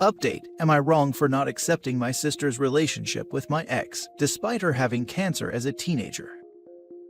Update: Am I wrong for not accepting my sister's relationship with my ex, despite her having cancer as a teenager?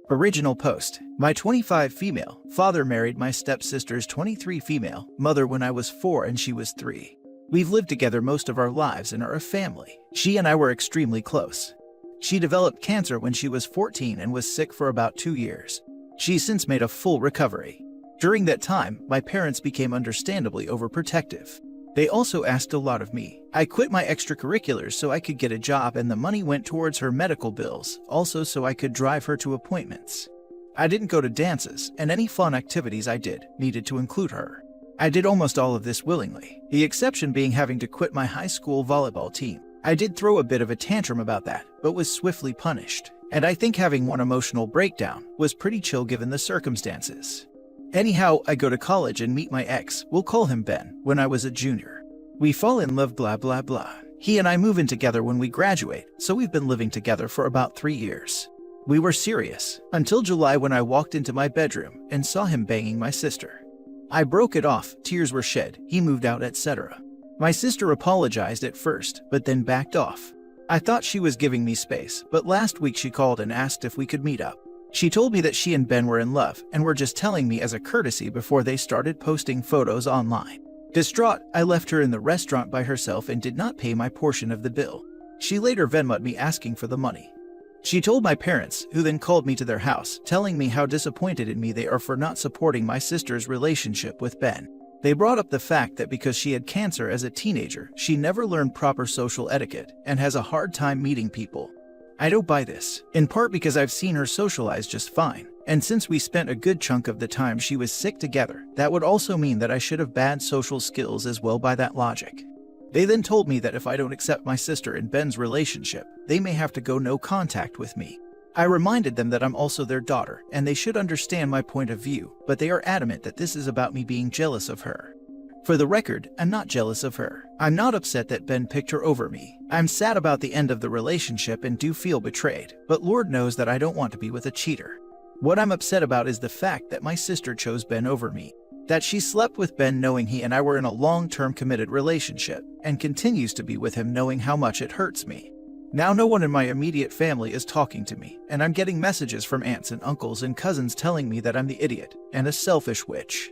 Original post: My 25 female father married my stepsister's 23 female mother when I was 4 and she was 3. We've lived together most of our lives and are a family. She and I were extremely close. She developed cancer when she was 14 and was sick for about 2 years. She's since made a full recovery. During that time, my parents became understandably overprotective. They also asked a lot of me. I quit my extracurriculars so I could get a job, and the money went towards her medical bills, also so I could drive her to appointments. I didn't go to dances, and any fun activities I did needed to include her. I did almost all of this willingly, the exception being having to quit my high school volleyball team. I did throw a bit of a tantrum about that, but was swiftly punished. And I think having one emotional breakdown was pretty chill given the circumstances. Anyhow, I go to college and meet my ex, we'll call him Ben, when I was a junior. We fall in love blah blah blah. He and I move in together when we graduate, so we've been living together for about 3 years. We were serious, until July when I walked into my bedroom and saw him banging my sister. I broke it off, tears were shed, he moved out, etc. My sister apologized at first, but then backed off. I thought she was giving me space, but last week she called and asked if we could meet up. She told me that she and Ben were in love and were just telling me as a courtesy before they started posting photos online. Distraught, I left her in the restaurant by herself and did not pay my portion of the bill. She later Venmo'd me asking for the money. She told my parents, who then called me to their house, telling me how disappointed in me they are for not supporting my sister's relationship with Ben. They brought up the fact that because she had cancer as a teenager, she never learned proper social etiquette and has a hard time meeting people. I don't buy this, in part because I've seen her socialize just fine, and since we spent a good chunk of the time she was sick together, that would also mean that I should have bad social skills as well by that logic. They then told me that if I don't accept my sister and Ben's relationship, they may have to go no contact with me. I reminded them that I'm also their daughter, and they should understand my point of view, but they are adamant that this is about me being jealous of her. For the record, I'm not jealous of her. I'm not upset that Ben picked her over me. I'm sad about the end of the relationship and do feel betrayed, but Lord knows that I don't want to be with a cheater. What I'm upset about is the fact that my sister chose Ben over me. That she slept with Ben knowing he and I were in a long-term committed relationship, and continues to be with him knowing how much it hurts me. Now no one in my immediate family is talking to me, and I'm getting messages from aunts and uncles and cousins telling me that I'm the idiot and a selfish witch.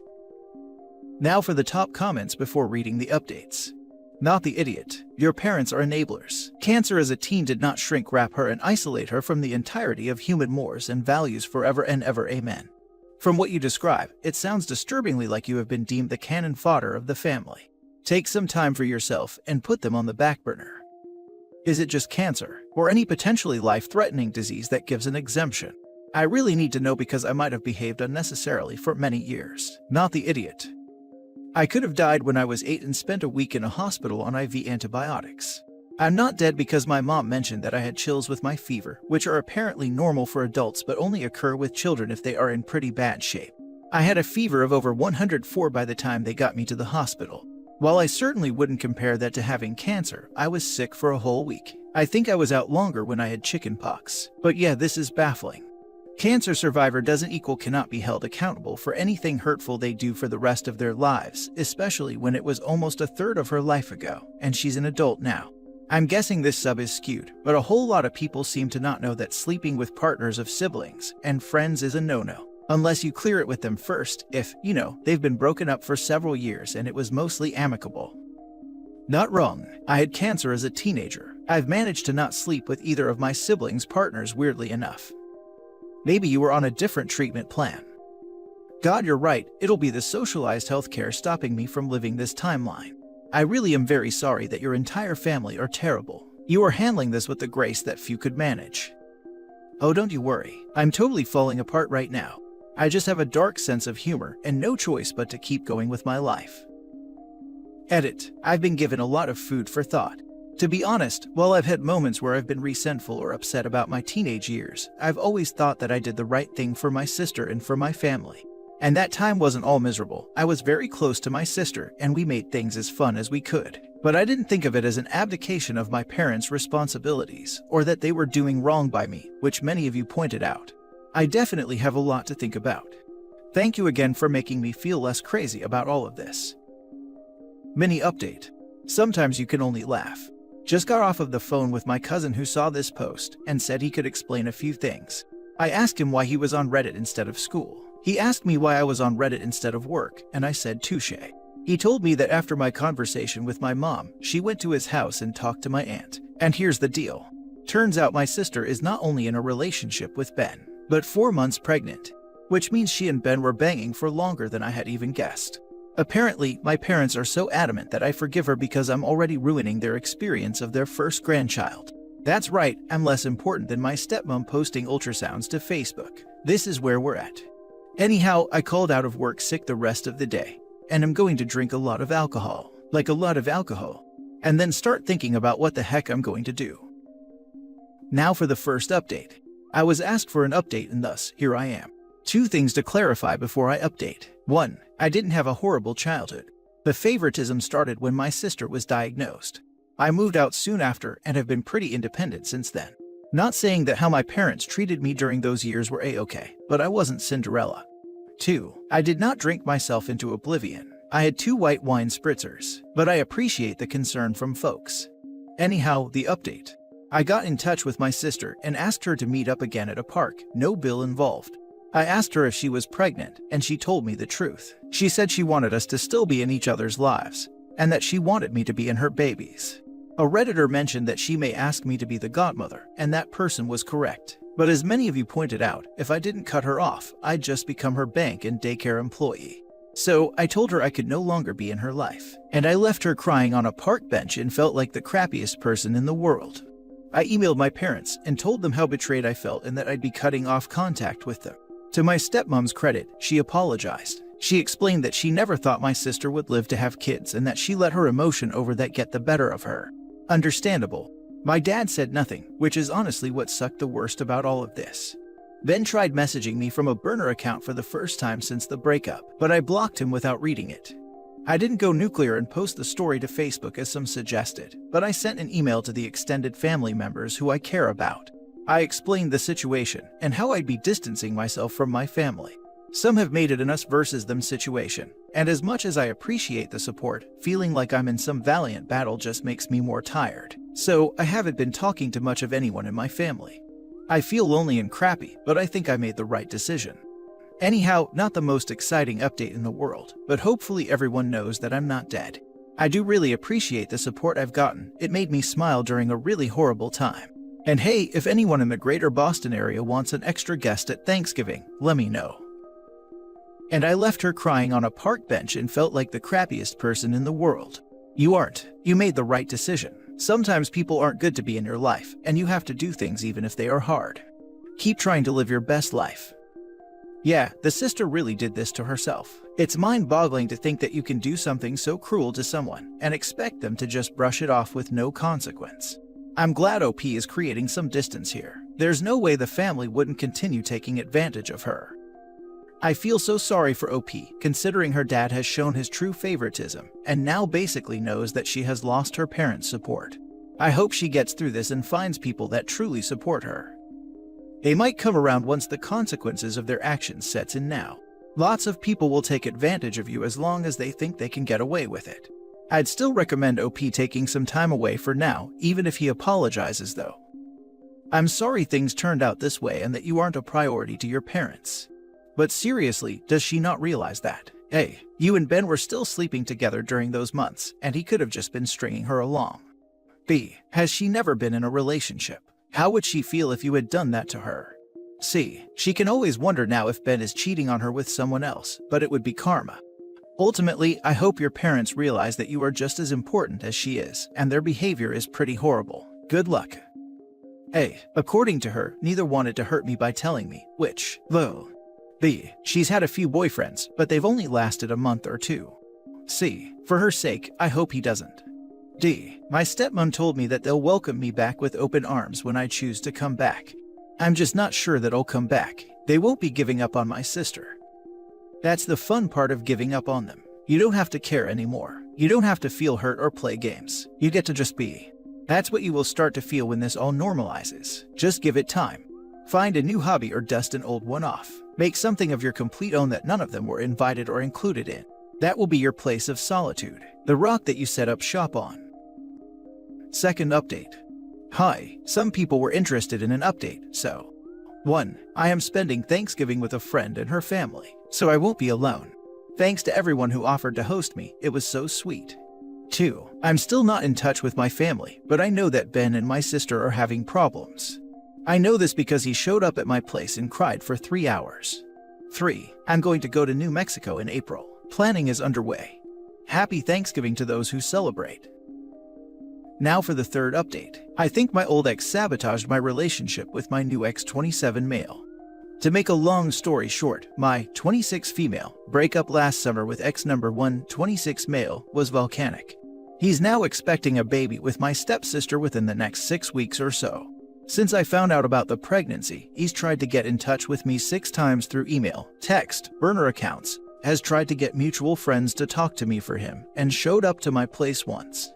Now for the top comments before reading the updates. Not the idiot. Your parents are enablers. Cancer as a teen did not shrink wrap her and isolate her from the entirety of human mores and values forever and ever. Amen. From what you describe, it sounds disturbingly like you have been deemed the cannon fodder of the family. Take some time for yourself and put them on the back burner. Is it just cancer, or any potentially life-threatening disease that gives an exemption? I really need to know because I might have behaved unnecessarily for many years. Not the idiot. I could have died when I was 8 and spent a week in a hospital on IV antibiotics. I'm not dead because my mom mentioned that I had chills with my fever, which are apparently normal for adults but only occur with children if they are in pretty bad shape. I had a fever of over 104 by the time they got me to the hospital. While I certainly wouldn't compare that to having cancer, I was sick for a whole week. I think I was out longer when I had chickenpox. But yeah, this is baffling. Cancer survivor doesn't equal cannot be held accountable for anything hurtful they do for the rest of their lives, especially when it was almost a third of her life ago, and she's an adult now. I'm guessing this sub is skewed, but a whole lot of people seem to not know that sleeping with partners of siblings and friends is a no-no. Unless you clear it with them first, if, they've been broken up for several years and it was mostly amicable. Not wrong. I had cancer as a teenager. I've managed to not sleep with either of my siblings' partners weirdly enough. Maybe you were on a different treatment plan. God, you're right, it'll be the socialized healthcare stopping me from living this timeline. I really am very sorry that your entire family are terrible. You are handling this with the grace that few could manage. Oh, don't you worry, I'm totally falling apart right now. I just have a dark sense of humor and no choice but to keep going with my life. Edit. I've been given a lot of food for thought. To be honest, while I've had moments where I've been resentful or upset about my teenage years, I've always thought that I did the right thing for my sister and for my family. And that time wasn't all miserable. I was very close to my sister, and we made things as fun as we could. But I didn't think of it as an abdication of my parents' responsibilities, or that they were doing wrong by me, which many of you pointed out. I definitely have a lot to think about. Thank you again for making me feel less crazy about all of this. Mini update. Sometimes you can only laugh. Just got off of the phone with my cousin who saw this post and said he could explain a few things. I asked him why he was on Reddit instead of school. He asked me why I was on Reddit instead of work, and I said touche. He told me that after my conversation with my mom, she went to his house and talked to my aunt. And here's the deal. Turns out my sister is not only in a relationship with Ben, but 4 months pregnant, which means she and Ben were banging for longer than I had even guessed. Apparently, my parents are so adamant that I forgive her because I'm already ruining their experience of their first grandchild. That's right, I'm less important than my stepmom posting ultrasounds to Facebook. This is where we're at. Anyhow, I called out of work sick the rest of the day, and I'm going to drink a lot of alcohol, like a lot of alcohol, and then start thinking about what the heck I'm going to do. Now for the first update. I was asked for an update and thus, here I am. 2 things to clarify before I update. 1. I didn't have a horrible childhood. The favoritism started when my sister was diagnosed. I moved out soon after and have been pretty independent since then. Not saying that how my parents treated me during those years were a-okay, but I wasn't Cinderella. 2. I did not drink myself into oblivion. I had 2 white wine spritzers, but I appreciate the concern from folks. Anyhow, the update. I got in touch with my sister and asked her to meet up again at a park, no bill involved. I asked her if she was pregnant, and she told me the truth. She said she wanted us to still be in each other's lives, and that she wanted me to be in her babies. A Redditor mentioned that she may ask me to be the godmother, and that person was correct. But as many of you pointed out, if I didn't cut her off, I'd just become her bank and daycare employee. So I told her I could no longer be in her life, and I left her crying on a park bench and felt like the crappiest person in the world. I emailed my parents and told them how betrayed I felt and that I'd be cutting off contact with them. To my stepmom's credit, she apologized. She explained that she never thought my sister would live to have kids and that she let her emotion over that get the better of her. Understandable. My dad said nothing, which is honestly what sucked the worst about all of this. Ben tried messaging me from a burner account for the first time since the breakup, but I blocked him without reading it. I didn't go nuclear and post the story to Facebook as some suggested, but I sent an email to the extended family members who I care about. I explained the situation and how I'd be distancing myself from my family. Some have made it an us versus them situation, and as much as I appreciate the support, feeling like I'm in some valiant battle just makes me more tired. So I haven't been talking to much of anyone in my family. I feel lonely and crappy, but I think I made the right decision. Anyhow, not the most exciting update in the world, but hopefully everyone knows that I'm not dead. I do really appreciate the support I've gotten. It made me smile during a really horrible time. And hey, if anyone in the greater Boston area wants an extra guest at Thanksgiving, let me know. And I left her crying on a park bench and felt like the crappiest person in the world. You aren't. You made the right decision. Sometimes people aren't good to be in your life, and you have to do things even if they are hard. Keep trying to live your best life. Yeah, the sister really did this to herself. It's mind-boggling to think that you can do something so cruel to someone and expect them to just brush it off with no consequence. I'm glad OP is creating some distance here. There's no way the family wouldn't continue taking advantage of her. I feel so sorry for OP, considering her dad has shown his true favoritism and now basically knows that she has lost her parents' support. I hope she gets through this and finds people that truly support her. They might come around once the consequences of their actions sets in now. Lots of people will take advantage of you as long as they think they can get away with it. I'd still recommend OP taking some time away for now, even if he apologizes though. I'm sorry things turned out this way and that you aren't a priority to your parents. But seriously, does she not realize that? Hey, you and Ben were still sleeping together during those months, and he could have just been stringing her along. B. Has she never been in a relationship? How would she feel if you had done that to her? C. She can always wonder now if Ben is cheating on her with someone else, but it would be karma. Ultimately, I hope your parents realize that you are just as important as she is, and their behavior is pretty horrible. Good luck. A. According to her, neither wanted to hurt me by telling me, which, though. B. She's had a few boyfriends, but they've only lasted a month or 2. C. For her sake, I hope he doesn't. D. My stepmom told me that they'll welcome me back with open arms when I choose to come back. I'm just not sure that I'll come back. They won't be giving up on my sister. That's the fun part of giving up on them. You don't have to care anymore. You don't have to feel hurt or play games. You get to just be. That's what you will start to feel when this all normalizes. Just give it time. Find a new hobby or dust an old one off. Make something of your complete own that none of them were invited or included in. That will be your place of solitude. The rock that you set up shop on. Second update. Hi, some people were interested in an update, so 1. I am spending Thanksgiving with a friend and her family, so I won't be alone. Thanks to everyone who offered to host me, it was so sweet. 2. I'm still not in touch with my family, but I know that Ben and my sister are having problems. I know this because he showed up at my place and cried for 3 hours. 3. I'm going to go to New Mexico in April. Planning is underway. Happy Thanksgiving to those who celebrate. Now for the third update. I think my old ex sabotaged my relationship with my new ex 27 male. To make a long story short, my 26 female breakup last summer with ex number 1 26 male was volcanic. He's now expecting a baby with my stepsister within the next 6 weeks or so. Since I found out about the pregnancy, he's tried to get in touch with me 6 times through email, text, burner accounts, has tried to get mutual friends to talk to me for him, and showed up to my place once.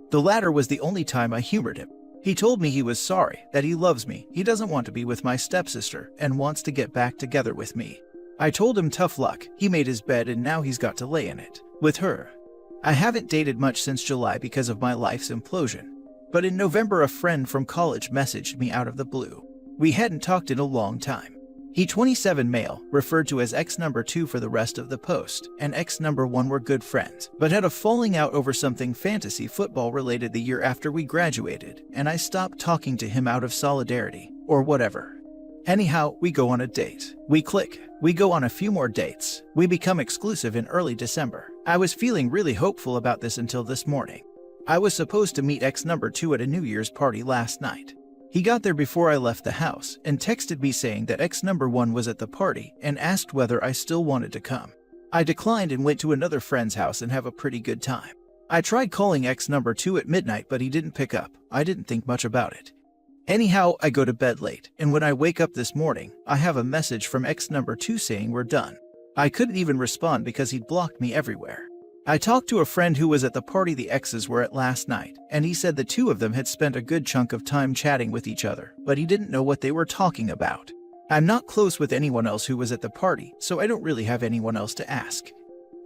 The latter was the only time I humored him. He told me he was sorry, that he loves me, he doesn't want to be with my stepsister, and wants to get back together with me. I told him tough luck, he made his bed and now he's got to lay in it, with her. I haven't dated much since July because of my life's implosion. But in November a friend from college messaged me out of the blue. We hadn't talked in a long time. He 27 male, referred to as ex number 2 for the rest of the post, and ex number 1 were good friends, but had a falling out over something fantasy football related the year after we graduated, and I stopped talking to him out of solidarity, or whatever. Anyhow, we go on a date. We click. We go on a few more dates. We become exclusive in early December. I was feeling really hopeful about this until this morning. I was supposed to meet ex number 2 at a New Year's party last night. He got there before I left the house and texted me saying that ex number 1 was at the party and asked whether I still wanted to come. I declined and went to another friend's house and have a pretty good time. I tried calling ex number 2 at midnight, but he didn't pick up. I didn't think much about it. Anyhow, I go to bed late, and when I wake up this morning, I have a message from ex number 2 saying we're done. I couldn't even respond because he'd blocked me everywhere. I talked to a friend who was at the party the exes were at last night, and he said the two of them had spent a good chunk of time chatting with each other, but he didn't know what they were talking about. I'm not close with anyone else who was at the party, so I don't really have anyone else to ask.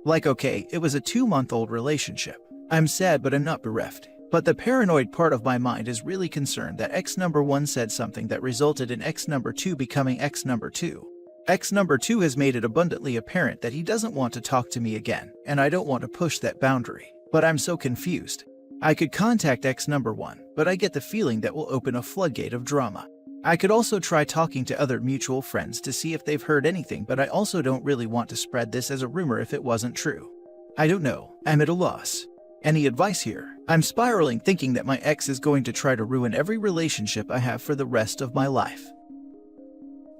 Like, okay, it was a 2-month-old relationship. I'm sad, but I'm not bereft. But the paranoid part of my mind is really concerned that ex number 1 said something that resulted in ex number 2 becoming ex number 2. Ex number 2 has made it abundantly apparent that he doesn't want to talk to me again, and I don't want to push that boundary. But I'm so confused. I could contact ex number 1, but I get the feeling that will open a floodgate of drama. I could also try talking to other mutual friends to see if they've heard anything, but I also don't really want to spread this as a rumor if it wasn't true. I don't know. I'm at a loss. Any advice here? I'm spiraling thinking that my ex is going to try to ruin every relationship I have for the rest of my life.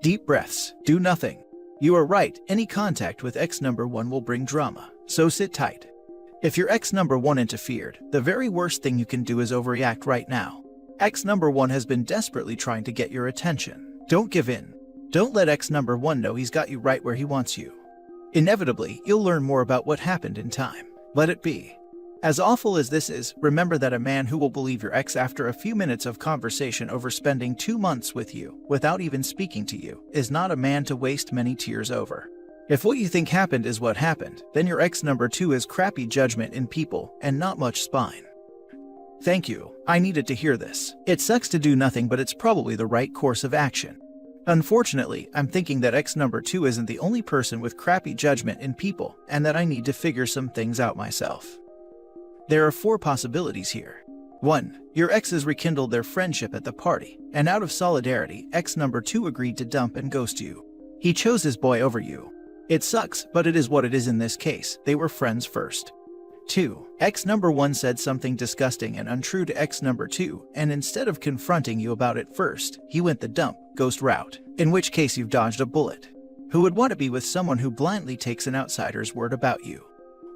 Deep breaths. Do nothing. You are right, any contact with ex number 1 will bring drama, so sit tight. If your ex number 1 interfered, the very worst thing you can do is overreact right now. Ex number 1 has been desperately trying to get your attention. Don't give in. Don't let ex number 1 know he's got you right where he wants you. Inevitably, you'll learn more about what happened in time. Let it be. As awful as this is, remember that a man who will believe your ex after a few minutes of conversation over spending 2 months with you, without even speaking to you, is not a man to waste many tears over. If what you think happened is what happened, then your ex number 2 has crappy judgment in people and not much spine. Thank you. I needed to hear this. It sucks to do nothing, but it's probably the right course of action. Unfortunately, I'm thinking that ex number 2 isn't the only person with crappy judgment in people, and that I need to figure some things out myself. There are 4 possibilities here. 1. Your exes rekindled their friendship at the party, and out of solidarity, ex number 2 agreed to dump and ghost you. He chose his boy over you. It sucks, but it is what it is in this case. They were friends first. 2. Ex number 1 said something disgusting and untrue to ex number 2, and instead of confronting you about it first, he went the dump, ghost route, in which case you've dodged a bullet. Who would want to be with someone who blindly takes an outsider's word about you?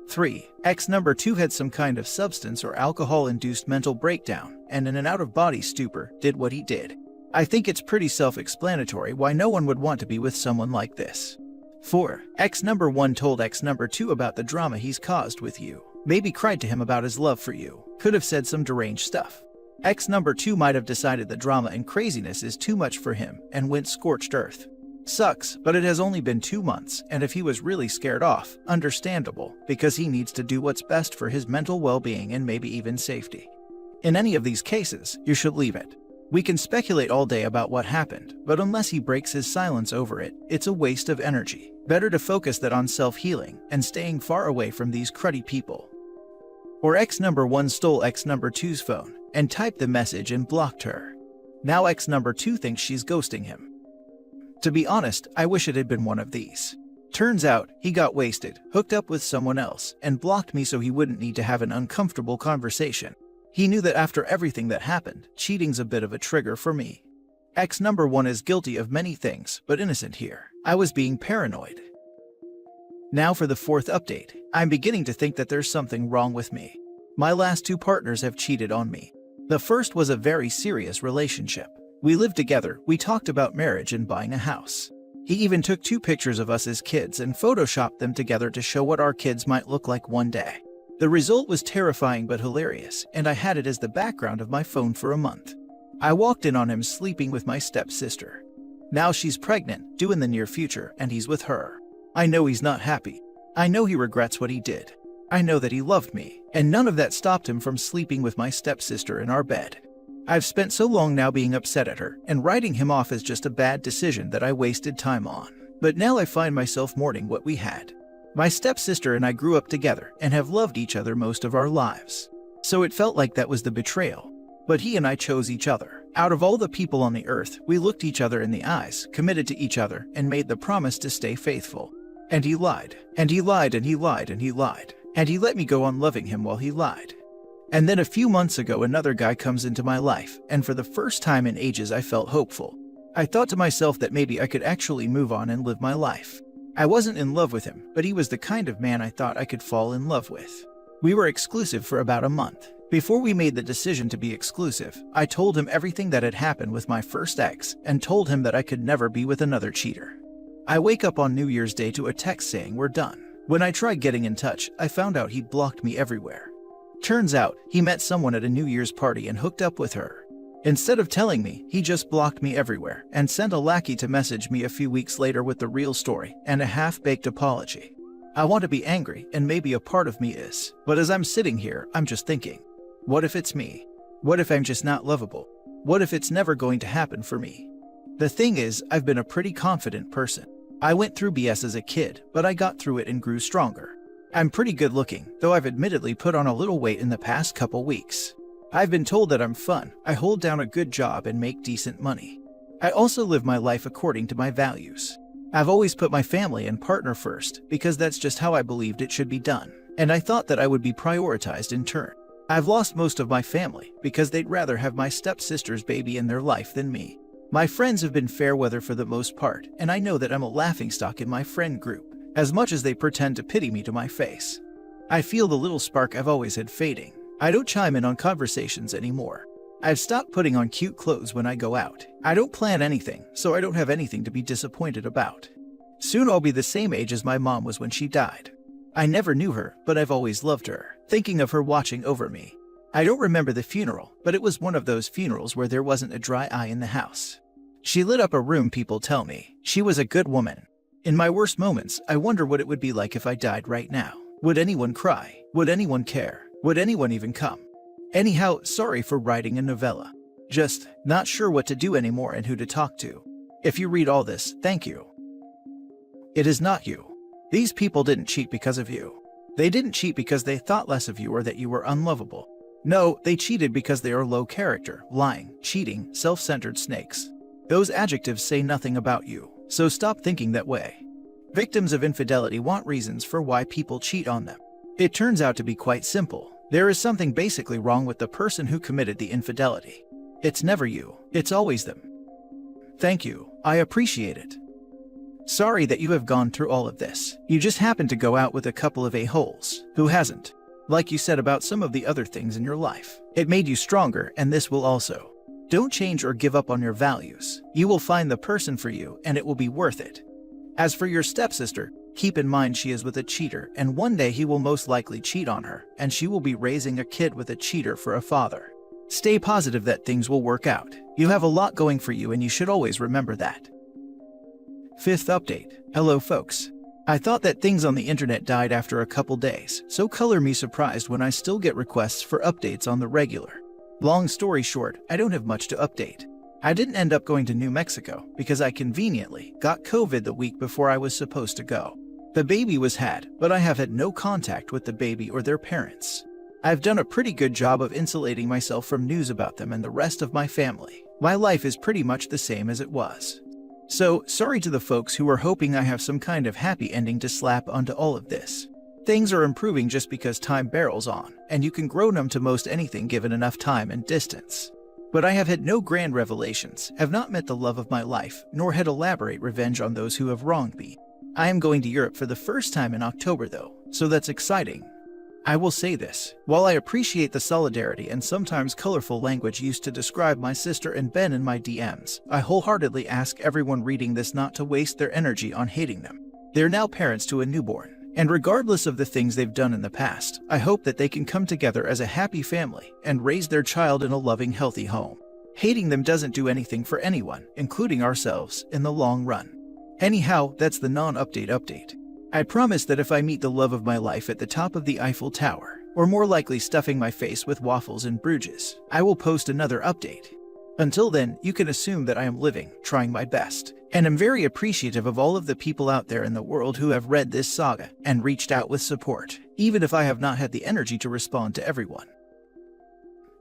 3. Ex number 2 had some kind of substance or alcohol-induced mental breakdown, and in an out-of-body stupor, did what he did. I think it's pretty self-explanatory why no one would want to be with someone like this. 4. Ex number 1 told ex number 2 about the drama he's caused with you. Maybe cried to him about his love for you. Could have said some deranged stuff. Ex number 2 might have decided the drama and craziness is too much for him and went scorched earth. Sucks, but it has only been 2 months, and if he was really scared off, understandable, because he needs to do what's best for his mental well-being and maybe even safety. In any of these cases, you should leave it. We can speculate all day about what happened, but unless he breaks his silence over it, it's a waste of energy. Better to focus that on self-healing and staying far away from these cruddy people. Or ex number 1 stole ex number 2's phone and typed the message and blocked her. Now ex number 2 thinks she's ghosting him. To be honest, I wish it had been one of these. Turns out, he got wasted, hooked up with someone else, and blocked me so he wouldn't need to have an uncomfortable conversation. He knew that after everything that happened, cheating's a bit of a trigger for me. Ex number 1 is guilty of many things, but innocent here. I was being paranoid. Now for the 4th update. I'm beginning to think that there's something wrong with me. My last 2 partners have cheated on me. The first was a very serious relationship. We lived together, we talked about marriage and buying a house. He even took 2 pictures of us as kids and photoshopped them together to show what our kids might look like one day. The result was terrifying but hilarious, and I had it as the background of my phone for a month. I walked in on him sleeping with my stepsister. Now she's pregnant, due in the near future, and he's with her. I know he's not happy. I know he regrets what he did. I know that he loved me, and none of that stopped him from sleeping with my stepsister in our bed. I've spent so long now being upset at her and writing him off as just a bad decision that I wasted time on. But now I find myself mourning what we had. My stepsister and I grew up together and have loved each other most of our lives. So it felt like that was the betrayal. But he and I chose each other. Out of all the people on the earth, we looked each other in the eyes, committed to each other, and made the promise to stay faithful. And he lied. And he lied and he lied and he lied. And he let me go on loving him while he lied. And then a few months ago another guy comes into my life, and for the first time in ages I felt hopeful. I thought to myself that maybe I could actually move on and live my life. I wasn't in love with him, but he was the kind of man I thought I could fall in love with. We were exclusive for about a month. Before we made the decision to be exclusive, I told him everything that had happened with my first ex and told him that I could never be with another cheater. I wake up on New Year's Day to a text saying we're done. When I tried getting in touch, I found out he'd blocked me everywhere. Turns out, he met someone at a New Year's party and hooked up with her. Instead of telling me, he just blocked me everywhere and sent a lackey to message me a few weeks later with the real story and a half-baked apology. I want to be angry, and maybe a part of me is, but as I'm sitting here, I'm just thinking, what if it's me? What if I'm just not lovable? What if it's never going to happen for me? The thing is, I've been a pretty confident person. I went through BS as a kid, but I got through it and grew stronger. I'm pretty good looking, though I've admittedly put on a little weight in the past couple weeks. I've been told that I'm fun, I hold down a good job and make decent money. I also live my life according to my values. I've always put my family and partner first, because that's just how I believed it should be done, and I thought that I would be prioritized in turn. I've lost most of my family, because they'd rather have my stepsister's baby in their life than me. My friends have been fair weather for the most part, and I know that I'm a laughingstock in my friend group, as much as they pretend to pity me to my face. I feel the little spark I've always had fading. I don't chime in on conversations anymore. I've stopped putting on cute clothes when I go out. I don't plan anything, so I don't have anything to be disappointed about. Soon I'll be the same age as my mom was when she died. I never knew her, but I've always loved her, thinking of her watching over me. I don't remember the funeral, but it was one of those funerals where there wasn't a dry eye in the house. She lit up a room, people tell me. She was a good woman. In my worst moments, I wonder what it would be like if I died right now. Would anyone cry? Would anyone care? Would anyone even come? Anyhow, sorry for writing a novella. Just not sure what to do anymore and who to talk to. If you read all this, thank you. It is not you. These people didn't cheat because of you. They didn't cheat because they thought less of you or that you were unlovable. No, they cheated because they are low character, lying, cheating, self-centered snakes. Those adjectives say nothing about you, so stop thinking that way. Victims of infidelity want reasons for why people cheat on them. It turns out to be quite simple. There is something basically wrong with the person who committed the infidelity. It's never you, it's always them. Thank you, I appreciate it. Sorry that you have gone through all of this. You just happened to go out with a couple of a-holes. Who hasn't? Like you said about some of the other things in your life. It made you stronger, and this will also. Don't change or give up on your values. You will find the person for you, and it will be worth it. As for your stepsister, keep in mind she is with a cheater, and one day he will most likely cheat on her, and she will be raising a kid with a cheater for a father. Stay positive that things will work out. You have a lot going for you, and you should always remember that. Fifth update. Hello folks. I thought that things on the internet died after a couple days, so color me surprised when I still get requests for updates on the regular. Long story short, I don't have much to update. I didn't end up going to New Mexico because I conveniently got COVID the week before I was supposed to go. The baby was had, but I have had no contact with the baby or their parents. I've done a pretty good job of insulating myself from news about them and the rest of my family. My life is pretty much the same as it was. So, sorry to the folks who are hoping I have some kind of happy ending to slap onto all of this. Things are improving just because time barrels on, and you can grow numb to most anything given enough time and distance. But I have had no grand revelations, have not met the love of my life, nor had elaborate revenge on those who have wronged me. I am going to Europe for the first time in October though, so that's exciting. I will say this, while I appreciate the solidarity and sometimes colorful language used to describe my sister and Ben in my DMs, I wholeheartedly ask everyone reading this not to waste their energy on hating them. They're now parents to a newborn, and regardless of the things they've done in the past, I hope that they can come together as a happy family and raise their child in a loving, healthy home. Hating them doesn't do anything for anyone, including ourselves, in the long run. Anyhow, that's the non-update update. I promise that if I meet the love of my life at the top of the Eiffel Tower, or more likely stuffing my face with waffles in Bruges, I will post another update. Until then, you can assume that I am living, trying my best, and am very appreciative of all of the people out there in the world who have read this saga and reached out with support, even if I have not had the energy to respond to everyone.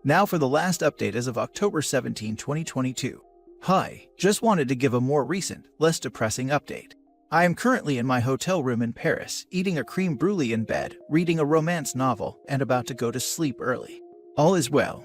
Now for the last update as of October 17, 2022. Hi, just wanted to give a more recent, less depressing update. I am currently in my hotel room in Paris, eating a crème brûlée in bed, reading a romance novel, and about to go to sleep early. All is well,